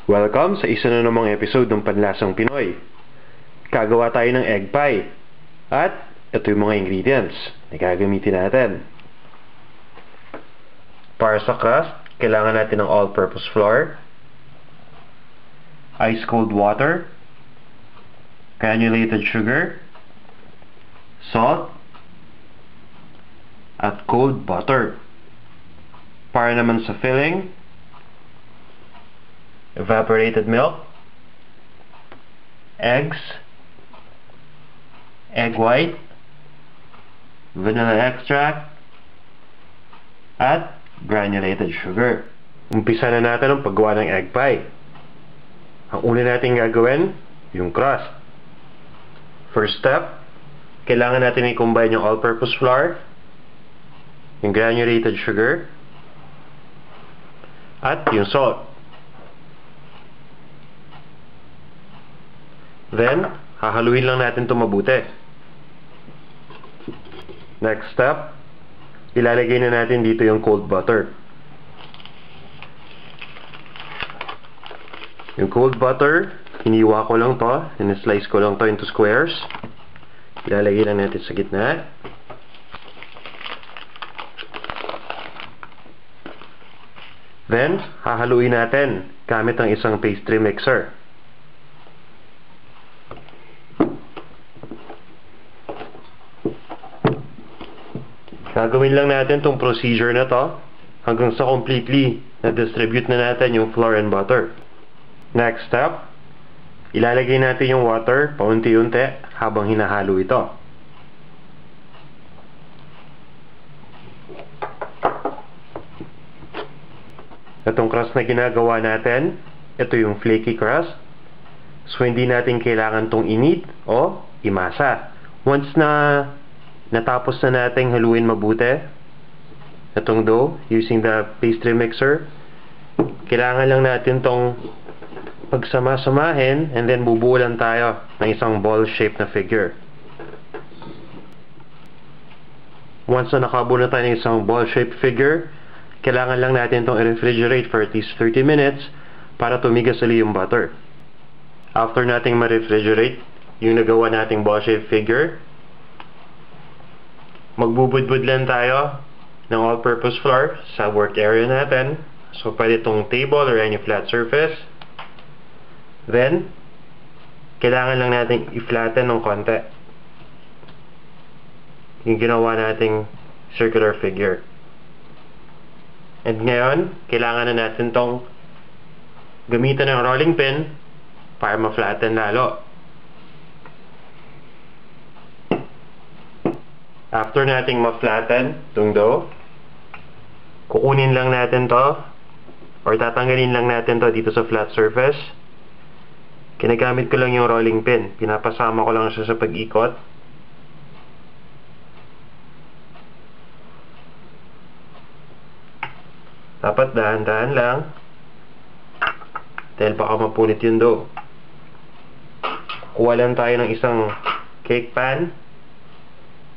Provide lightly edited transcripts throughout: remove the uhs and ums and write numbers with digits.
Welcome sa isa na namang episode ng Panlasang Pinoy. Gagawa tayo ng egg pie. At ito yung mga ingredients na gagamitin natin. Para sa crust, kailangan natin ng all-purpose flour, ice cold water, granulated sugar, salt, at cold butter. Para naman sa filling, evaporated milk, eggs, egg white, vanilla extract, at granulated sugar. Umpisa na natin ang paggawa ng egg pie. Ang una natin gagawin, yung crust. First step, kailangan natin i-combine yung all-purpose flour, yung granulated sugar, at yung salt. Then, hahaluin lang natin ito mabuti. Next step, ilalagay na natin dito yung cold butter. Yung cold butter, hiniwa ko lang to, in-slice ko lang to into squares. Ilalagay lang natin sa gitna. Then, hahaluin natin gamit ang isang pastry mixer. Gagawin lang natin tong procedure na to hanggang sa completely na-distribute na natin yung flour and butter. Next step, ilalagay natin yung water paunti-unti habang hinahalo ito. Itong crust na ginagawa natin, ito yung flaky crust. So hindi natin kailangan tong init o imasa. Once na natapos na nating haluin mabuti itong dough using the pastry mixer, kailangan lang natin tong pagsama-samahin and then bubuo lang tayo ng isang ball shape na figure. Once na nakabuo na tayo ng isang ball shape figure, kailangan lang natin tong i-refrigerate for at least 30 minutes para tumigas ulit yung butter. After nating ma-refrigerate yung nagawa nating ball shape figure, magbubudbud lang tayo ng all-purpose flour sa work area natin. So, pwede itong table or any flat surface. Then, kailangan lang natin i-flatten ng konti yung ginawa nating circular figure. And ngayon, kailangan na natin itong gamitan ng rolling pin para ma-flatten lalo. After nating ma-flatten itong dough, kukunin lang natin to or tatanggalin lang natin to dito sa flat surface. Kinagamit ko lang yung rolling pin. Pinapasama ko lang siya sa pag-ikot. Dapat dahan-dahan lang dahil baka mapunit yung dough. Kuha lang tayo ng isang cake pan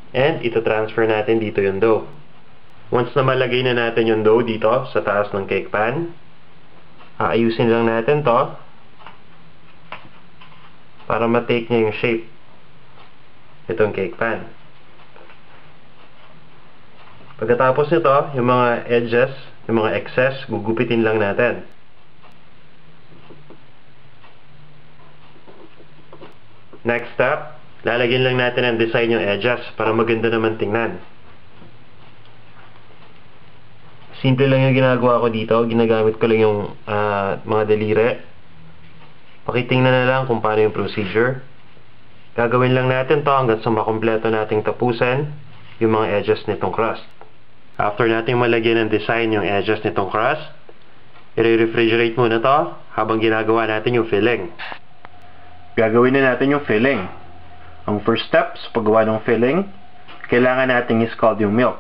and ito transfer natin dito yung dough. Once na malagay na natin yung dough dito sa taas ng cake pan, aayusin lang natin to para ma-take niya yung shape itong cake pan. Pagkatapos nito, yung mga edges, yung mga excess, gugupitin lang natin. Next step, lalagyan lang natin ang design yung edges para maganda naman tingnan. Simple lang yung ginagawa ko dito. Ginagamit ko lang yung mga daliri. Pakitingnan na lang kung paano yung procedure. Gagawin lang natin to hanggang sa makompleto nating tapusin yung mga edges nitong crust. After nating malagyan ng design yung edges nitong crust, i-refrigerate muna to habang ginagawa natin yung filling. Gagawin na natin yung filling. Ang first step sa paggawa ng filling, kailangan nating i-scald yung milk.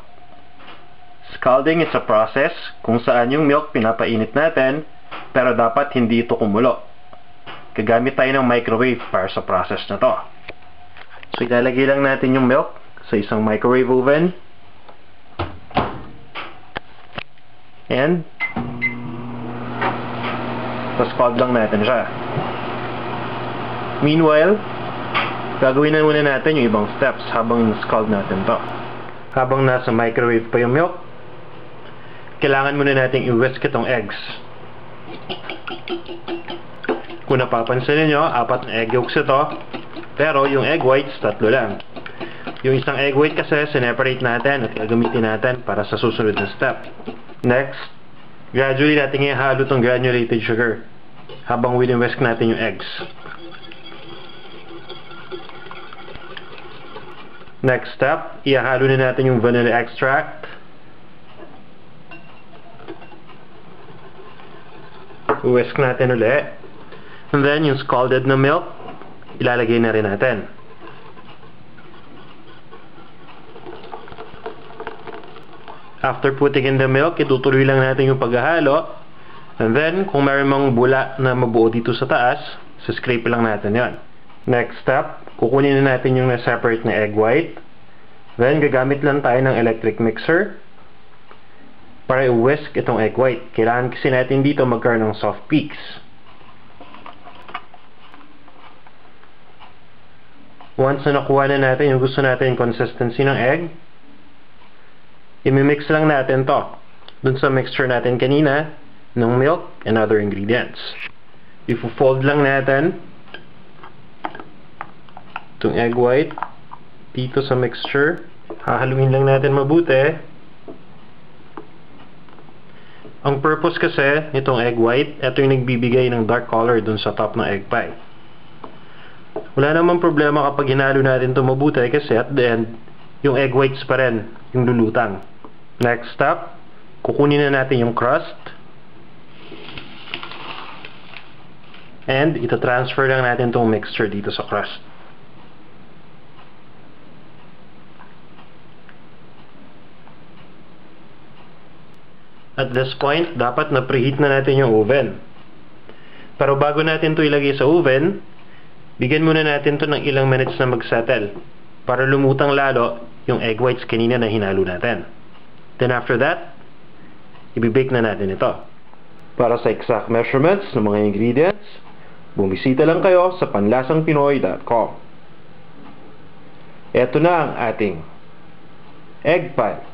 Scalding is a process kung saan yung milk pinapainit natin, pero dapat hindi ito kumulo. Gagamit tayo ng microwave para sa process na to. So, ilalagay lang natin yung milk sa isang microwave oven. And Tapos scald lang natin siya. Meanwhile, gagawin na muna natin yung ibang steps habang scald natin to. Habang nasa microwave pa yung milk, kailangan muna natin i-whisk itong eggs. Kung napapansin niyo, 4 na egg yolks ito, pero yung egg whites, 3 lang. Yung isang egg white kasi, sineparate natin at gagamitin natin para sa susunod na step. Next, gradually natin ihalo itong granulated sugar habang wini-whisk natin yung eggs. Next step, ihalo na natin yung vanilla extract. Whisk natin ulit. And then, yung scalded na milk, ilalagay na rin natin. After putting in the milk, itutuloy lang natin yung paghahalo. And then, kung mayroon mang bula na mabuo dito sa taas, scrape lang natin yon. Next step, kukunin na natin yung na-separate na egg white. Then, gagamit lang tayo ng electric mixer para i-whisk itong egg white. Kailangan kasi natin dito magkaroon ng soft peaks. Once na nakuha na natin yung gusto natin yung consistency ng egg, imimix lang natin to dun sa mixture natin kanina ng milk and other ingredients. Ifo-fold lang natin itong egg white dito sa mixture. Hahaluin lang natin mabuti. Ang purpose kasi nitong egg white, ito yung nagbibigay ng dark color dun sa top ng egg pie. Wala namang problema kapag hinalo natin ito mabuti kasi at the end, yung egg whites pa rin yung lulutang. Next step, kukunin na natin yung crust and ita-transfer lang natin itong mixture dito sa crust. At this point, dapat na preheat na natin yung oven. Pero bago natin ito ilagay sa oven, bigyan muna natin ito ng ilang minutes na mag-settle para lumutang lalo yung egg whites kanina na hinalo natin. Then after that, ibibake na natin ito. Para sa exact measurements ng mga ingredients, bumisita lang kayo sa panlasangpinoy.com. Ito na ang ating egg pie.